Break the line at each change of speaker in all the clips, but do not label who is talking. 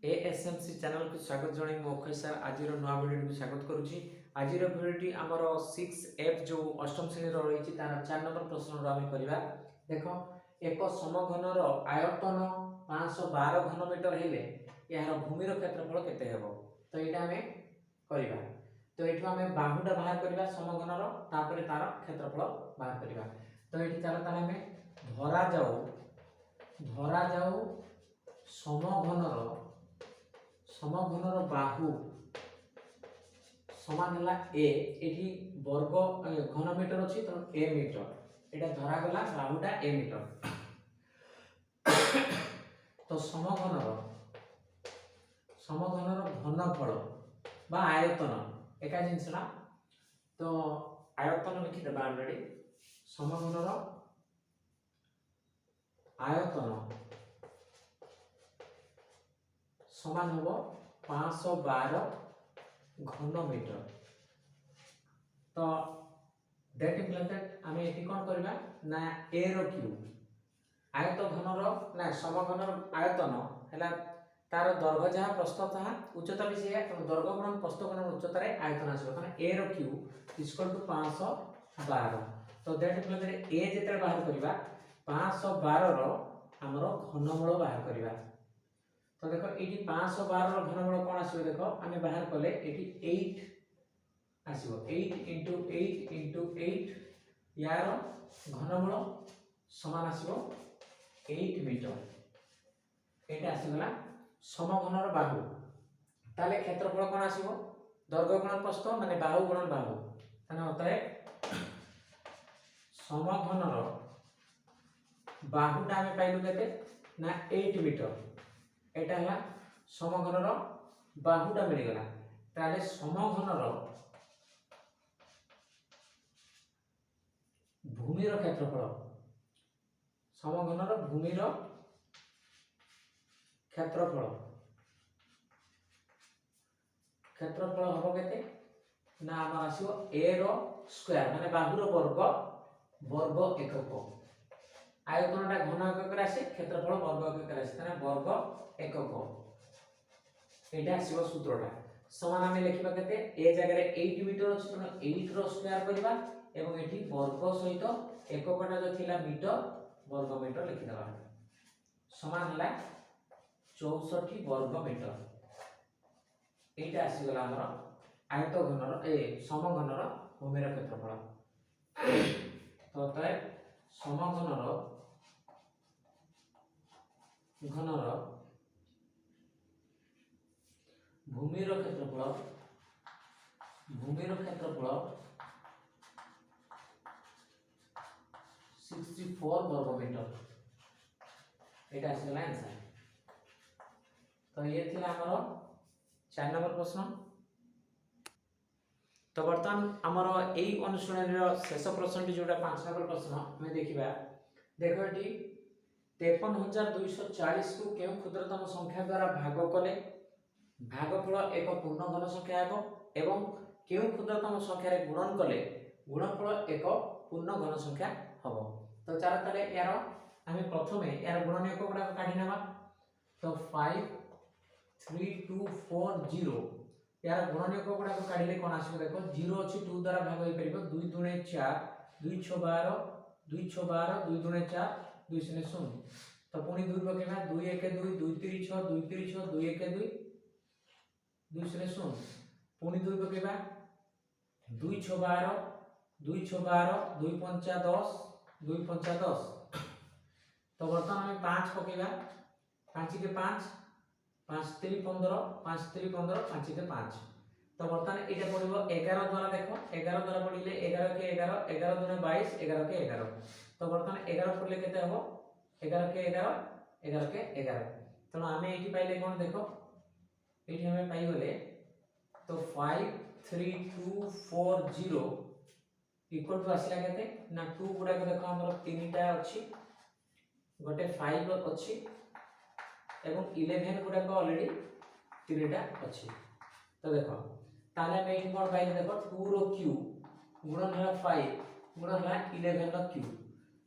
एएसएमसी channel को स्वागत जनाई मो अक्षय सर आज नुआ भिडियो को स्वागत करुच्ची। आज भिडियोटी आमर 6F जो अष्टम श्रेणी रही तार 4 नंबर प्रश्न आम करवा। देख एक समघनर आयतन 512 घनमीटर हेले यार भूमिर क्षेत्रफल केते हेबो तो यहाँ आम करवा। तो ये आम बाहुटा बाहर करवा समघनर तापर तार क्षेत्रफल बाहर करवा। तो ये चलो तार आम धरा जाऊ समघनर बाहु समान है ए एठी वर्ग घनमीटर अच्छी तो ए मीटर एटा धरा गला बाहुटा ए मीटर। तो समघनर घनफल बा आयतन एका जिनसना तो आयतन लिखि देबा ऑलरेडी समघनर आयतन समान होबो 512 घनमीटर। तो दैट इम्प्लाइज दैट आमे एठी कोन करबा ना a रो क्यूब आयत घनर ना समघनर आयतन हैला तार दैर्घ्य जहा प्रस्थ ताहा उच्चता भी से दैर्घ्य गुणन प्रस्थ गुणन उच्चता रे आयतन आसीबो माने a रो क्यूब इक्वल टू 512। तो दैट इम्प्लाइज दैट a जेते बाहर करबा 512 रो हमरो घनमूल बाहर करबा। तो देखो ये 512 घनमूल कौन आसो देखो आम बाहर कले ये 8 आसो 8 इंटू 8 इंटू 8 यार घनमूल समान आसो 8 मीटर। ये आसगला समघनर बाहु ताले क्षेत्रफल कौन आसो दैर्घ्य गुणन प्रस्थ माने बाहु गुणन बाहु ताने अतः समघनर बाहुटा आम पाइलु केते ना 8 मीटर। एटा है समघनर बाहुटा मिल गला ताले समघनर भूमिर क्षेत्रफल समघनर भूमिर क्षेत्रफल क्षेत्रफल हबो केते ना आम आसीबो a रो स्क्वायर माने बाहुर वर्ग एकक आयतनटा घन एकक आसे क्षेत्रफल वर्ग एकक आसे ताने वर्ग एकक एटा आसीबो सूत्रटा समान आमे लिखिबा केते ए जगह रे 8 मीटर अछि तो 8 रो स्क्वायर करबा एवं एठी वर्ग सहित एककटा जो थिला मीटर वर्ग मीटर लिखि देबा समान हला 64 वर्ग मीटर। एटा आसी गला हमर आयत घनर समघनर भूमिर क्षेत्रफल। तो तय समघनर घनर भूमिर क्षेत्रफल 64 वर्ग मीटर एटा आसला आंसर। तो ये थिला हमरो 4 नंबर प्रश्न। तो वर्तमान हमरो एई अनुश्रेणी रो शेष प्रश्नटी जोटा 5 नंबर प्रश्न हम देखिबा। देखो एटी 53240 को केउ क्षुद्रतम संख्या द्वारा भाग कले भागफल एक पूर्ण घन संख्या हेबो एवं केउ क्षुद्रतम संख्या रे गुणन कले गुणनफल एक पूर्ण घन संख्या हबो। तो चार तले यार आमे प्रथमे यार गुणन एक गुडा काढी नेबा। तो 53240 यार गुणन एक गुडा काढिले कोन आसीबो देखो 0 अछि 2 द्वारा भाग होई परिबो 2 दुणे 4 2 6 12 2 6 12 2 दुणे 4 2 शून्य 0। तो पुणी 2 पकेबा 2 1 2 2 3 6 2 3 6 2 1 2 2 शून्य 0 पुणी 2 पकेबा 2 6 12 2 6 12 2 5 10 2 5 10। तो वर्तमान हम 5 पकेबा 5 के 5 5 3 15 5 3 15 5 के 5। तो वर्तमान एटा पड़िबो 11 द्वारा देखो 11 द्वारा पड़िले 11 के 11 11 दुने 22 11 के 11। तो वर्तमान 11 पड़िले केते हबो 11 के 11 11 के 11। तो आमे एठी पाइले कोन देखो एठी हमें पाई गले तो 53240 इक्वल टू आसिला केते ना 2 गुडा को देखो हमर तीनटा अछि गोटे 5 अछि एवं 11 गुडा को ऑलरेडी तीनटा अछि। तो देखो ताले हम एठी कोन पाइले देखो 2 रो क्यूब गुणन है 5 गुणन है 11 रो क्यूब।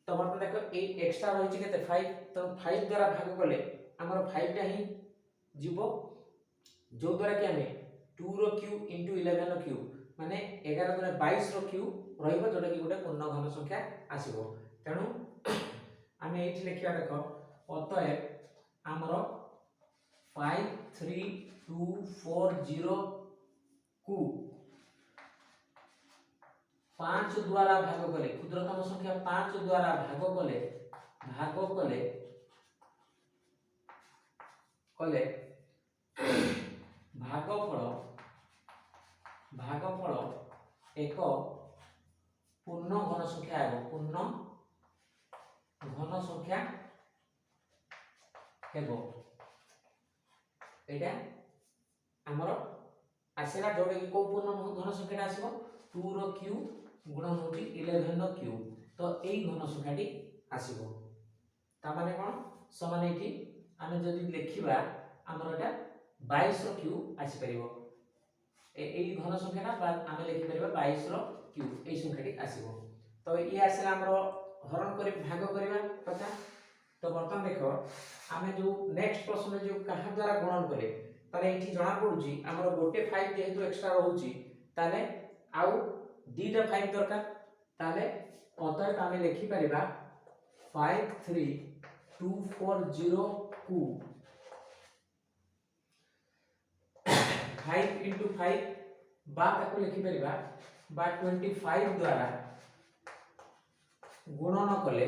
तो वर्तमान देखो ए एक्स्ट्रा रही केते 5 तो 5 द्वारा भाग कले हमर 5 टा ही जीव जो द्वारा कि आमे 2 रो क्यूब इनटू 11 रो क्यूब माने 11 द्वारा 22 रो क्यूब रहइबो जोटा कि गोटे पूर्ण घन संख्या आसीबो तेनु आमे एठी लिखिया देखो अतएव हमरो 53240 को 5 द्वारा भाग कले क्षुद्रतम संख्या 5 द्वारा भाग कले भागफल एक पूर्ण घन संख्या है पूर्ण घन संख्या हेबो एटा हमर आसेला जोडे को पूर्ण घन संख्या आसीबो 2 रो क्यूब गुणन होची 11 रो क्यूब तो एई घन संख्याटी आसीबो ता माने कोन समान एठी आमे जदि लिखिबा हमर एटा 22 रो क्यूब आसी परिबो एई घन संख्याटा आमे लिखि परिबा 22 रो क्यूब एई संख्याटी आसीबो तो ई आसेला हमर हरण करी भाग करिबा कथा तो बर्तन देखो आमे जो नेक्स्ट प्रश्न जो कहा द्वारा गुणन करे ताले एठी जणा पडुची हमर गोटे 5 जेहेतु एक्स्ट्रा रहउची ताले आउ दीटा 5 दरकार ताले अतः आमे लिखि परिबा 53240 को 5 into 5 बा ताको लिखि परिबा बा 25 द्वारा गुणन कले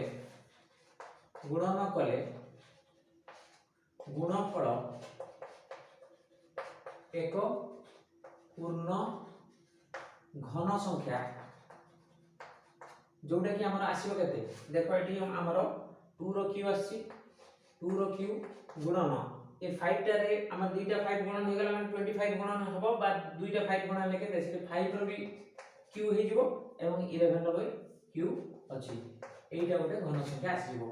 गुणफल एक पूर्ण घन संख्या जोटा कि हमर आसीबो केते देखो एठी हमर 2 रो क्यूब आसी 2 रो क्यूब गुणन ए 5 टा रे हमर दुईटा 5 गुणन हो गेला माने 25 गुणन हबो बा दुईटा 5 गुणन लेके देसे 5 रो भी क्यूब हे जिवो एवं 11 रो भी क्यूब अछि एइटा गोटे घन संख्या आसीबो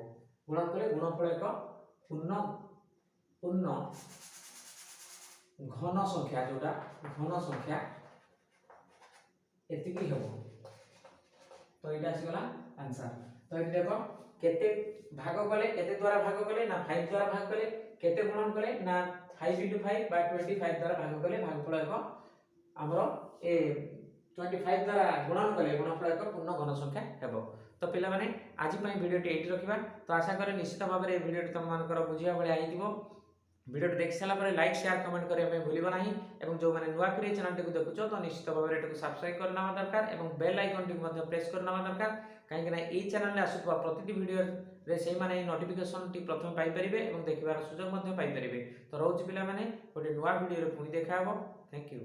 गुणन करे गुणफल एक पूर्ण घन संख्या जोटा घन संख्या एतिकी हेबो तो एटा आसी गला आंसर तो एटा देखो केते भाग कले केते द्वारा भाग कले ना 5 द्वारा भाग कले केते गुणन कले ना 5 into 5 by 25 द्वारा भाग कले भागफल एक हमरो ए 25 द्वारा गुणन कले गुणफल एक पूर्ण घन संख्या हेबो तो पिला माने आज पई वीडियोटी एठी रखिबा तो आशा करे निश्चित भाव रे वीडियोटी तुम मानकर बुझिया बळे आइतिबो वीडियो देख सारा पर लाइक शेयर कमेंट करे हमें भूलिबा नाही एवं जो माने नुवा करी चैनल को देखुचो तो निश्चित भाव रे एटको सब्सक्राइब करना दरकार एवं बेल आइकन टी मध्ये प्रेस करना दरकार काहे कि ना ए चैनल रे आसुतबा प्रतिटी वीडियो रे सेही माने नोटिफिकेशन टी प्रथम पाई परिबे एवं देखिबार सुযোগ मध्ये पाई परिबे तो रहउची पिला माने गोटे नुवा वीडियो रे पुनी देखाबो थैंक यू।